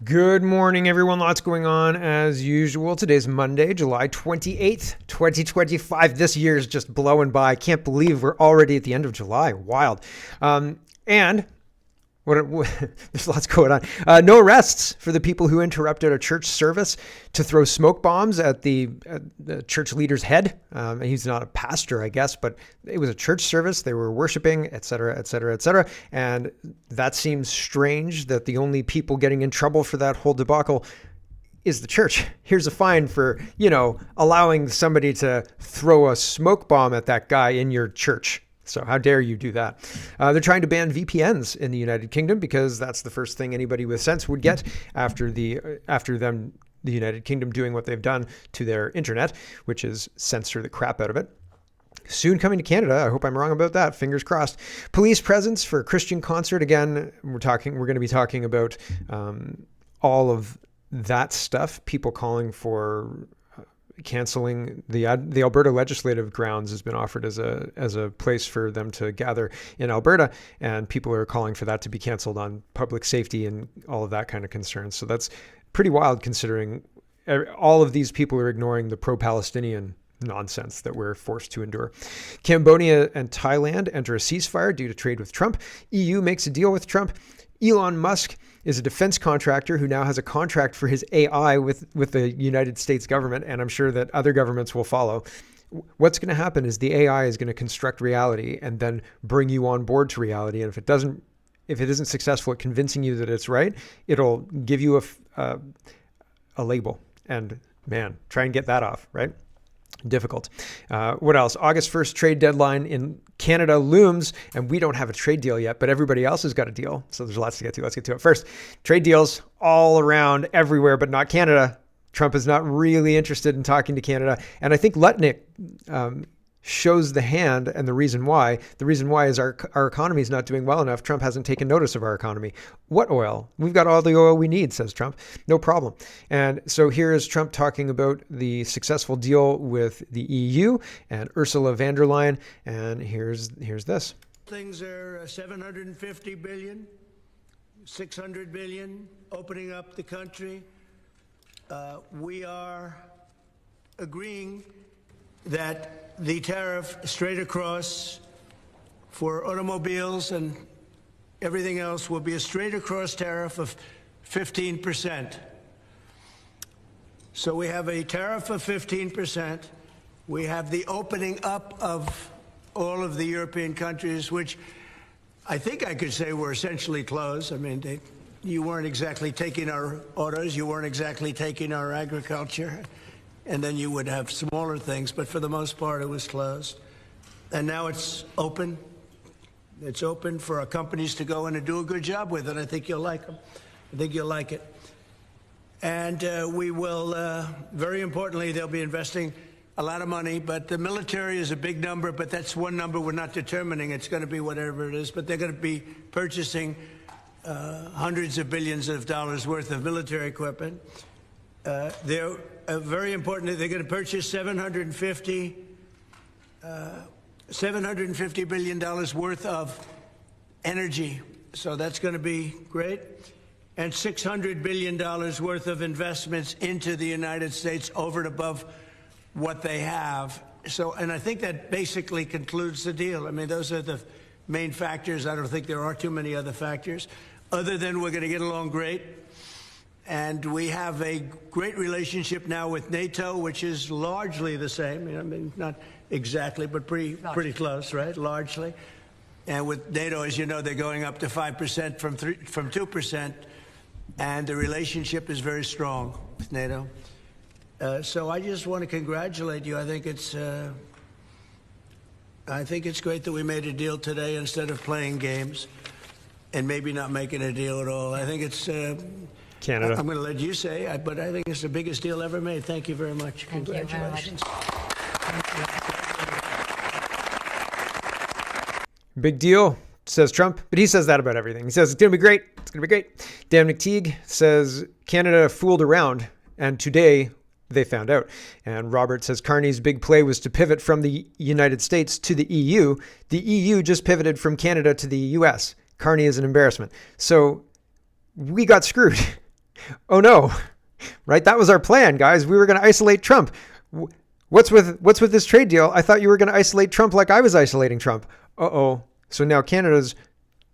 Good morning, everyone. Lots going on as usual. Today's Monday, July 28th, 2025. This year is just blowing by. I can't believe we're already at the end of July. Wild. And there's lots going on. No arrests for the people who interrupted a church service to throw smoke bombs at the church leader's head. He's not a pastor, I guess, but it was a church service. They were worshiping, et cetera, et cetera, et cetera. And that seems strange that the only people getting in trouble for that whole debacle is the church. Here's a fine for, allowing somebody to throw a smoke bomb at that guy in your church. So how dare you do that? They're trying to ban VPNs in the United Kingdom because that's the first thing anybody with sense would get after the United Kingdom doing what they've done to their internet, which is censor the crap out of it. Soon coming to Canada. I hope I'm wrong about that. Fingers crossed. Police presence for a Christian concert. Again, we're going to be talking about all of that stuff. People calling for canceling the Alberta legislative grounds has been offered as a place for them to gather in Alberta, and people are calling for that to be canceled on public safety and all of that kind of concerns. So that's pretty wild considering all of these people are ignoring the pro-Palestinian nonsense that we're forced to endure. Cambodia and Thailand enter a ceasefire due to trade with Trump. EU makes a deal with Trump. Elon Musk is a defense contractor who now has a contract for his AI with the United States government, and I'm sure that other governments will follow. What's going to happen is the AI is going to construct reality and then bring you on board to reality. And if it isn't successful at convincing you that it's right, it'll give you a label. And man, try and get that off, right? Difficult. What else? August 1st trade deadline in Canada looms, and we don't have a trade deal yet, but everybody else has got a deal. So there's lots to get to. Let's get to it. First, trade deals all around everywhere, but not Canada. Trump is not really interested in talking to Canada. And I think Lutnick shows the hand and the reason why. The reason why is our economy is not doing well enough. Trump hasn't taken notice of our economy. What oil? We've got all the oil we need, says Trump. No problem. And so here is Trump talking about the successful deal with the EU and Ursula von der Leyen. And here's this. Things are 750 billion, 600 billion, opening up the country. We are agreeing that the tariff straight across for automobiles and everything else will be a straight across tariff of 15%. So we have a tariff of 15%. We have the opening up of all of the European countries, which I think I could say were essentially closed. I mean, you weren't exactly taking our autos, you weren't exactly taking our agriculture. And then you would have smaller things, but for the most part, it was closed. And now it's open. It's open for our companies to go in and do a good job with it. I think you'll like them. I think you'll like it. And we will, very importantly, they'll be investing a lot of money, but the military is a big number, but that's one number we're not determining. It's going to be whatever it is, but they're going to be purchasing hundreds of billions of dollars worth of military equipment. They're very important. They're going to purchase $750 billion worth of energy. So that's going to be great. And $600 billion worth of investments into the United States over and above what they have. So, and I think that basically concludes the deal. I mean, those are the main factors. I don't think there are too many other factors, other than we're going to get along great. And we have a great relationship now with NATO, which is largely the same. I mean, not exactly, but pretty close, right? Largely. And with NATO, as you know, they're going up to 5% from 2%. And the relationship is very strong with NATO. So I just want to congratulate you. I think it's great that we made a deal today instead of playing games and maybe not making a deal at all. I think it's Canada. I'm going to let you say, but I think it's the biggest deal ever made. Thank you very much. Congratulations. Big deal, says Trump, but he says that about everything. He says it's going to be great. It's going to be great. Dan McTeague says Canada fooled around, and today they found out. And Robert says Carney's big play was to pivot from the United States to the EU. The EU just pivoted from Canada to the US. Carney is an embarrassment. So we got screwed. Oh no, right? That was our plan, guys. We were going to isolate Trump. What's with this trade deal? I thought you were going to isolate Trump like I was isolating Trump. Uh-oh. So now Canada's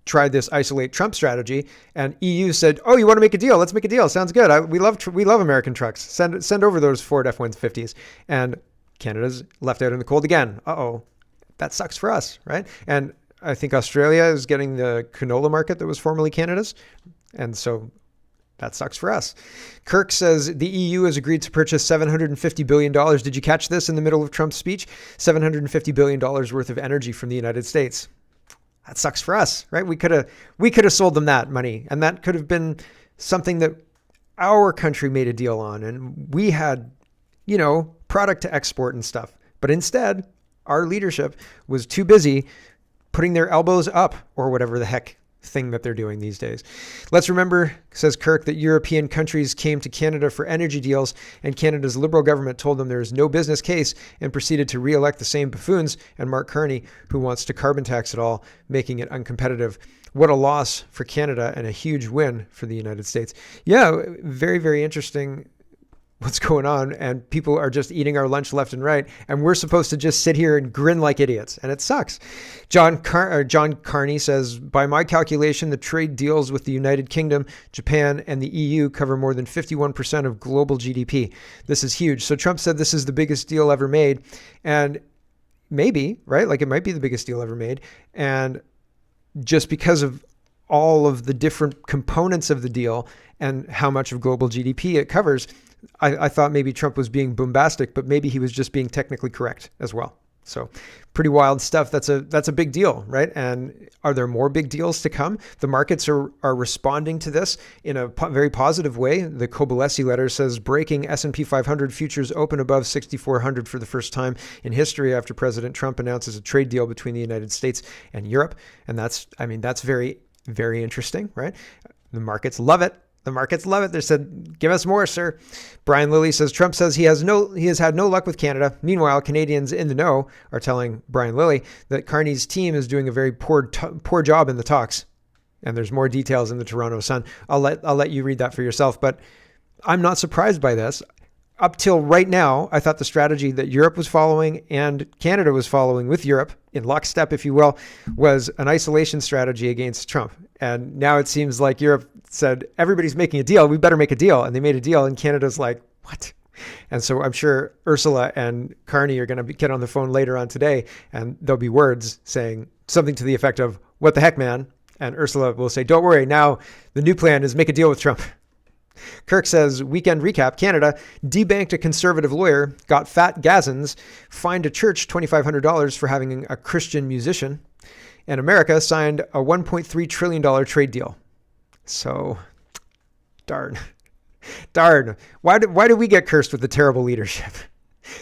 tried this isolate Trump strategy, and EU said, "Oh, you want to make a deal? Let's make a deal. Sounds good. We love American trucks. Send over those Ford F-150s." And Canada's left out in the cold again. Uh-oh. That sucks for us, right? And I think Australia is getting the canola market that was formerly Canada's. And so that sucks for us. Kirk says the EU has agreed to purchase $750 billion. Did you catch this in the middle of Trump's speech? $750 billion worth of energy from the United States. That sucks for us, right? We could have sold them that money, and that could have been something that our country made a deal on, and we had, product to export and stuff. But instead, our leadership was too busy putting their elbows up, or whatever the heck thing that they're doing these days. Let's remember, says Kirk, that European countries came to Canada for energy deals, and Canada's Liberal government told them there is no business case and proceeded to re-elect the same buffoons and Mark Carney, who wants to carbon tax it all, making it uncompetitive. What a loss for Canada and a huge win for the United States. Yeah, very, very interesting what's going on, and people are just eating our lunch left and right, and we're supposed to just sit here and grin like idiots, and it sucks. John Carney says, by my calculation, the trade deals with the United Kingdom, Japan, and the EU cover more than 51% of global GDP. This is huge. So Trump said this is the biggest deal ever made, and maybe, right? Like it might be the biggest deal ever made, and just because of all of the different components of the deal and how much of global GDP it covers, I thought maybe Trump was being bombastic, but maybe he was just being technically correct as well. So pretty wild stuff. That's a big deal, right? And are there more big deals to come? The markets are responding to this in a very positive way. The Kobolesi letter says breaking S&P 500 futures open above 6,400 for the first time in history after President Trump announces a trade deal between the United States and Europe. And that's very, very interesting, right? The markets love it. The markets love it. They said, give us more, sir. Brian Lilly says, Trump says he has had no luck with Canada. Meanwhile, Canadians in the know are telling Brian Lilly that Carney's team is doing a very poor job in the talks. And there's more details in the Toronto Sun. I'll let you read that for yourself. But I'm not surprised by this. Up till right now, I thought the strategy that Europe was following and Canada was following with Europe, in lockstep, if you will, was an isolation strategy against Trump. And now it seems like Europe said, everybody's making a deal. We better make a deal. And they made a deal. And Canada's like, what? And so I'm sure Ursula and Carney are going to get on the phone later on today. And there'll be words saying something to the effect of, what the heck, man? And Ursula will say, don't worry. Now the new plan is make a deal with Trump. Kirk says, weekend recap, Canada debanked a conservative lawyer, got fat gazans, fined a church $2,500 for having a Christian musician, and America signed a $1.3 trillion trade deal. So, darn. Why do we get cursed with the terrible leadership?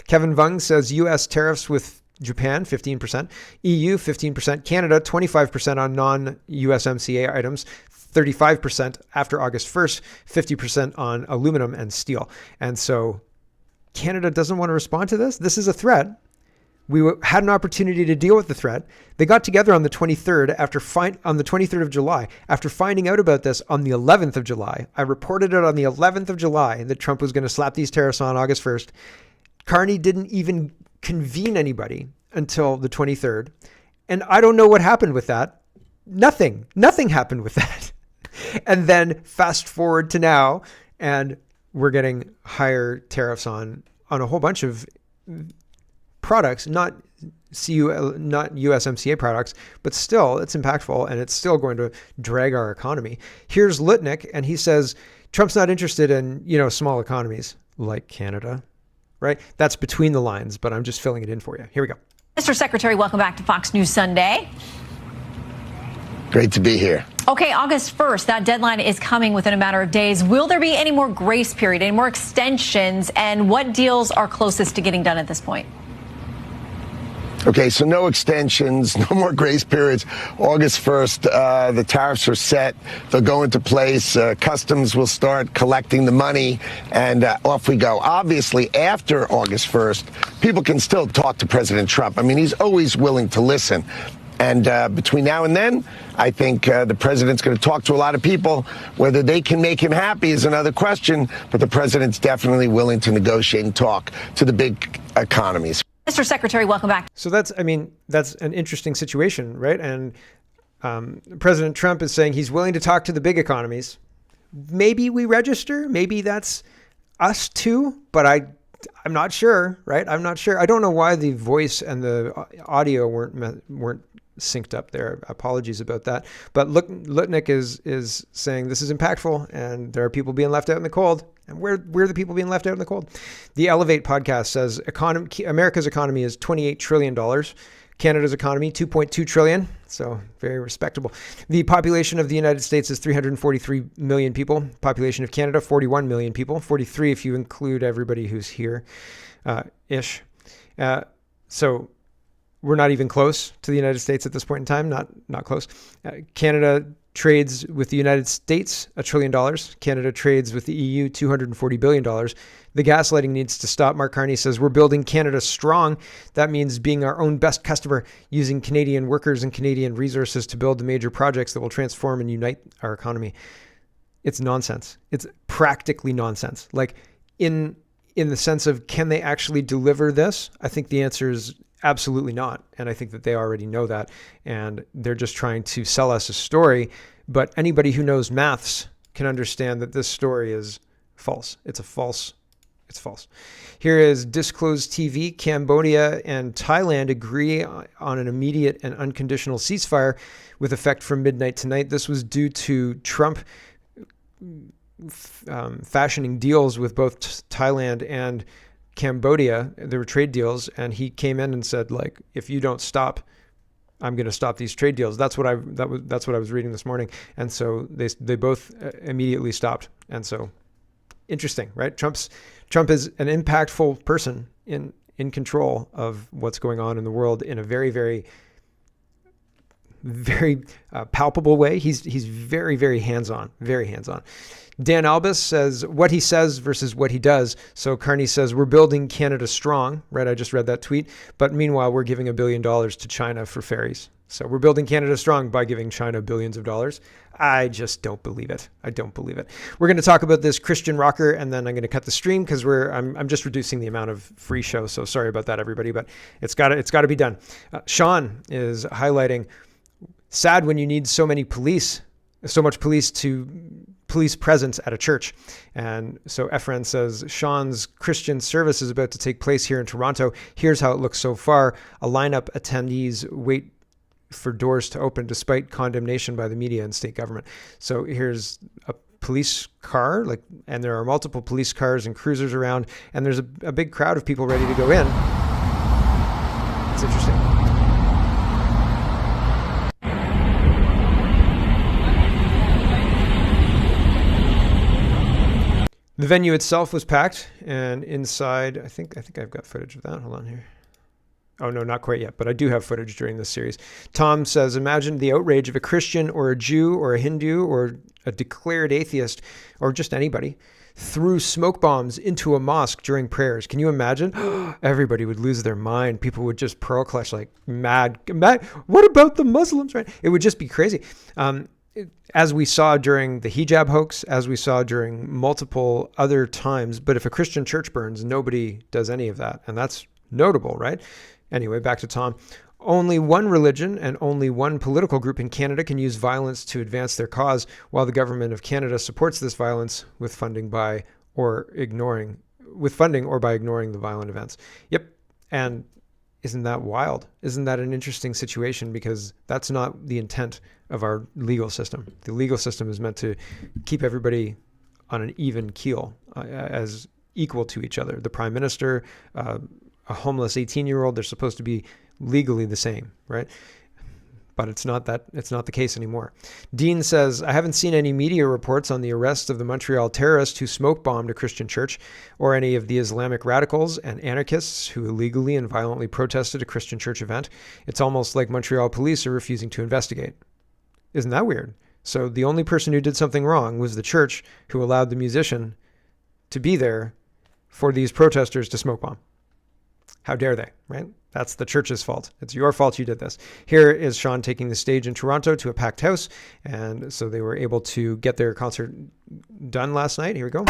Kevin Vung says U.S. tariffs with Japan, 15%, EU, 15%, Canada, 25% on non-USMCA items, 35% after August 1st, 50% on aluminum and steel. And so Canada doesn't want to respond to this. This is a threat. We had an opportunity to deal with the threat. They got together on the 23rd on the 23rd of July. After finding out about this on the 11th of July, I reported it on the 11th of July that Trump was going to slap these tariffs on August 1st. Carney didn't even convene anybody until the 23rd. And I don't know what happened with that. Nothing happened with that. And then fast forward to now, and we're getting higher tariffs on a whole bunch of products, not USMCA products, but still it's impactful and it's still going to drag our economy. Here's Lutnick, and he says Trump's not interested in, small economies like Canada, right? That's between the lines, but I'm just filling it in for you. Here we go. Mr. Secretary, welcome back to Fox News Sunday. Great to be here. Okay, August 1st, that deadline is coming within a matter of days. Will there be any more grace period, any more extensions, and what deals are closest to getting done at this point? Okay, so no extensions, no more grace periods. August 1st, the tariffs are set. They'll go into place. Customs will start collecting the money, and off we go. Obviously, after August 1st, people can still talk to President Trump. I mean, he's always willing to listen. And between now and then, I think the president's going to talk to a lot of people. Whether they can make him happy is another question, but the president's definitely willing to negotiate and talk to the big economies. Mr. Secretary, welcome back. So that's an interesting situation, right? And President Trump is saying he's willing to talk to the big economies. Maybe we register. Maybe that's us too, but I'm not sure, right? I'm not sure. I don't know why the voice and the audio weren't synced up there. Apologies about that. But Lutnick is saying this is impactful, and there are people being left out in the cold. And where are the people being left out in the cold? The Elevate podcast says America's economy is $28 trillion. Canada's economy, $2.2 trillion. So very respectable. The population of the United States is 343 million people. Population of Canada, 41 million people. 43 if you include everybody who's here, ish. So we're not even close to the United States at this point in time. Not close. Canada trades with the United States $1 trillion. Canada trades with the EU $240 billion. The gaslighting needs to stop. Mark Carney says we're building Canada strong. That means being our own best customer, using Canadian workers and Canadian resources to build the major projects that will transform and unite our economy. It's nonsense. It's practically nonsense. Like in the sense of, can they actually deliver this? I think the answer is absolutely not. And I think that they already know that. And they're just trying to sell us a story. But anybody who knows maths can understand that this story is false. It's false. Here is Disclosed TV. Cambodia and Thailand agree on an immediate and unconditional ceasefire with effect from midnight tonight. This was due to Trump fashioning deals with both Thailand and Cambodia. There were trade deals, and he came in and said, like, if you don't stop, I'm going to stop these trade deals. That's what I was reading this morning. And so they both immediately stopped. And so interesting, right? Trump is an impactful person in control of what's going on in the world in a very, very, very palpable way. He's very, very hands-on, very hands-on. Dan Albus says what he says versus what he does. So Carney says we're building Canada strong, right? I just read that tweet. But meanwhile, we're giving $1 billion to China for ferries. So we're building Canada strong by giving China billions of dollars. I just don't believe it. I don't believe it. We're going to talk about this Christian rocker, and then I'm going to cut the stream because I'm just reducing the amount of free show. So sorry about that, everybody, but it's got to be done. Sean is highlighting sad when you need so much police presence at a church. And so Efren says, Sean's Christian service is about to take place here in Toronto. Here's how it looks so far. A lineup attendees wait for doors to open despite condemnation by the media and state government. So here's a police car, and there are multiple police cars and cruisers around, and there's a big crowd of people ready to go in. It's interesting. The venue itself was packed, and inside, I think I've got footage of that. Hold on here. Oh, no, not quite yet, but I do have footage during this series. Tom says, imagine the outrage of a Christian or a Jew or a Hindu or a declared atheist or just anybody threw smoke bombs into a mosque during prayers. Can you imagine? Everybody would lose their mind. People would just pearl clutch like mad. What about the Muslims, right? It would just be crazy. As we saw during the hijab hoax, as we saw during multiple other times. But if a Christian church burns, nobody does any of that. And that's notable, right? Anyway, back to Tom. Only one religion and only one political group in Canada can use violence to advance their cause, while the government of Canada supports this violence with funding or by ignoring the violent events. Yep. And isn't that wild? Isn't that an interesting situation? Because that's not the intent of our legal system. The legal system is meant to keep everybody on an even keel, as equal to each other. The prime minister, a homeless 18-year-old, they're supposed to be legally the same, right? But it's not the case anymore. Dean says, I haven't seen any media reports on the arrest of the Montreal terrorist who smoke bombed a Christian church, or any of the Islamic radicals and anarchists who illegally and violently protested a Christian church event. It's almost like Montreal police are refusing to investigate. Isn't that weird? So the only person who did something wrong was the church who allowed the musician to be there for these protesters to smoke bomb. How dare they, right? That's the church's fault. It's your fault you did this. Here is Sean taking the stage in Toronto to a packed house. And so they were able to get their concert done last night. Here we go.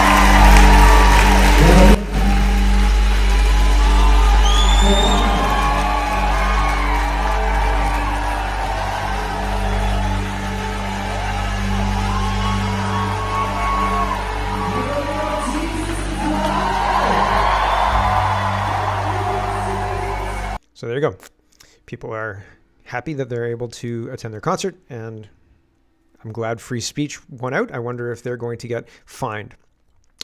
So there you go. People are happy that they're able to attend their concert, and I'm glad free speech won out. I wonder if they're going to get fined.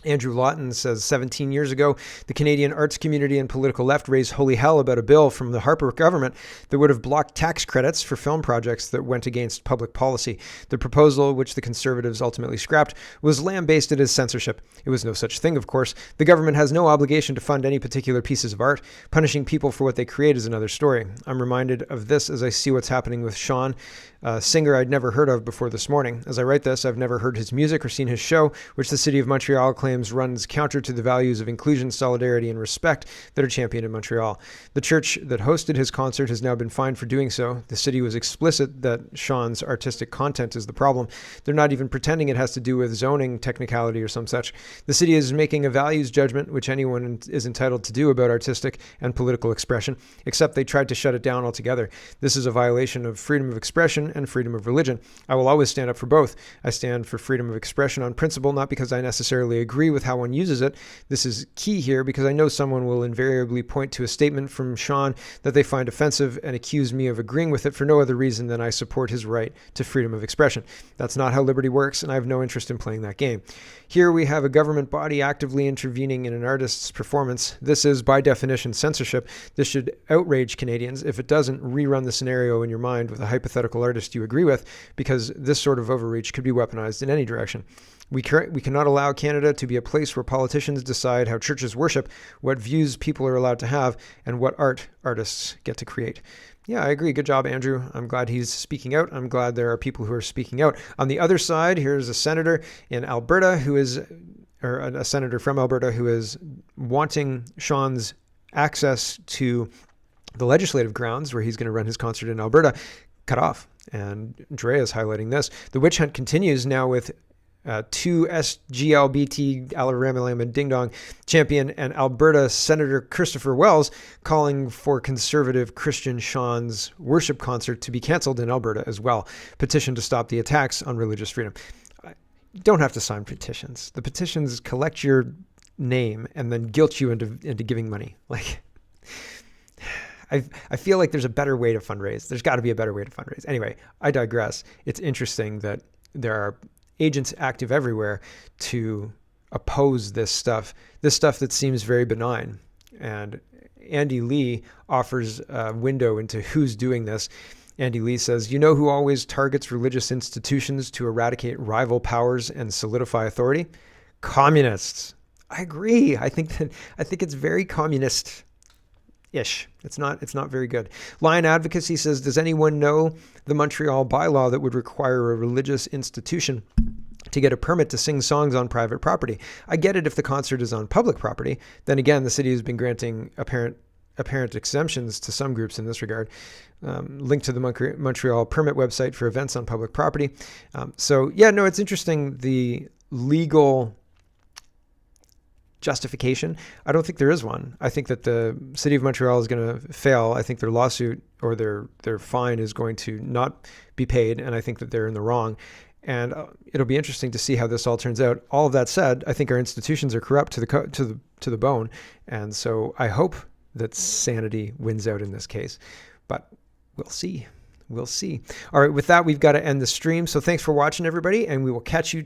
Andrew Lawton says 17 years ago, the Canadian arts community and political left raised holy hell about a bill from the Harper government that would have blocked tax credits for film projects that went against public policy. The proposal, which the Conservatives ultimately scrapped, was lambasted as censorship. It was no such thing, of course. The government has no obligation to fund any particular pieces of art. Punishing people for what they create is another story. I'm reminded of this as I see what's happening with Sean, a singer I'd never heard of before this morning. As I write this, I've never heard his music or seen his show, which the City of Montreal claims runs counter to the values of inclusion, solidarity, and respect that are championed in Montreal. The church that hosted his concert has now been fined for doing so. The city was explicit that Sean's artistic content is the problem. They're not even pretending it has to do with zoning technicality or some such. The city is making a values judgment, which anyone is entitled to do about artistic and political expression, except they tried to shut it down altogether. This is a violation of freedom of expression and freedom of religion. I will always stand up for both. I stand for freedom of expression on principle, not because I necessarily agree with how one uses it. This is key here because I know someone will invariably point to a statement from Sean that they find offensive and accuse me of agreeing with it for no other reason than I support his right to freedom of expression. That's not how liberty works, and I have no interest in playing that game. Here we have a government body actively intervening in an artist's performance. This is, by definition, censorship. This should outrage Canadians. If it doesn't, rerun the scenario in your mind with a hypothetical artist you agree with, because this sort of overreach could be weaponized in any direction. We cannot allow Canada to be a place where politicians decide how churches worship, what views people are allowed to have, and what art artists get to create. Yeah, I agree. Good job, Andrew. I'm glad he's speaking out. I'm glad there are people who are speaking out. On the other side, here's a senator in Alberta or a senator from Alberta who is wanting Sean's access to the legislative grounds where he's going to run his concert in Alberta cut off. And Dre is highlighting this. The witch hunt continues now with two SGLBT Alabama Ding Dong champion and Alberta Senator Christopher Wells calling for conservative Christian Sean's worship concert to be canceled in Alberta as well. Petition to stop the attacks on religious freedom. You don't have to sign petitions. The petitions collect your name and then guilt you into giving money. Like, I feel like there's a better way to fundraise. There's got to be a better way to fundraise. Anyway, I digress. It's interesting that there are agents active everywhere to oppose this stuff that seems very benign. And Andy Lee offers a window into who's doing this. Andy Lee says, you know who always targets religious institutions to eradicate rival powers and solidify authority? Communists. I agree. I think it's very communist-ish. It's not very good. Lion Advocacy says, does anyone know the Montreal bylaw that would require a religious institution to get a permit to sing songs on private property? I get it if the concert is on public property. Then again, the city has been granting apparent exemptions to some groups in this regard. Link to the Montreal permit website for events on public property. It's interesting, the legal justification. I don't think there is one. I think that the City of Montreal is going to fail. I think their lawsuit or their fine is going to not be paid, and I think that they're in the wrong. And it'll be interesting to see how this all turns out. All of that said, I think our institutions are corrupt to the bone, and so I hope that sanity wins out in this case. But we'll see. We'll see. All right, with that, we've got to end the stream. So thanks for watching, everybody, and we will catch you